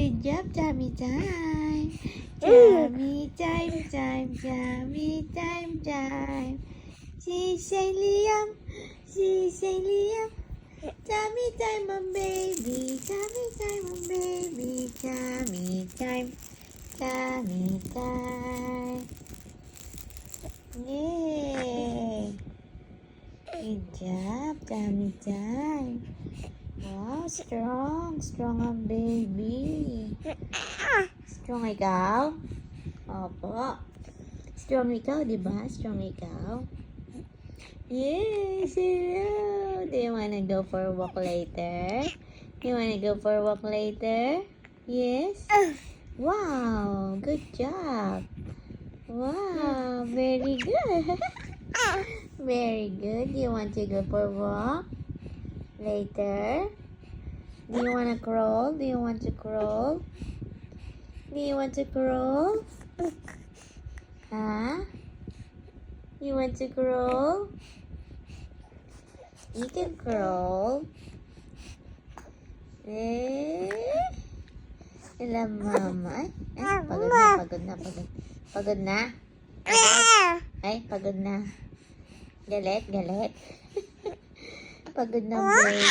Good job, tummy time. Tummy time. She say Liam. Tummy time, my baby. Tummy time, my baby. Tummy time. Yay! Good job, tummy time. Wow, strong ang baby. Strong ikaw? Opo. Strong ikaw, di ba? Strong ikaw? Yes, hello. Do you wanna go for a walk later? Yes? Wow, good job. Wow, very good. Very good. Do you want to go for a walk later? Do you want to crawl? Huh? You want to crawl? You can crawl. Alam mama. Pagod na. Pagod na. Galit. Pagod na, baby.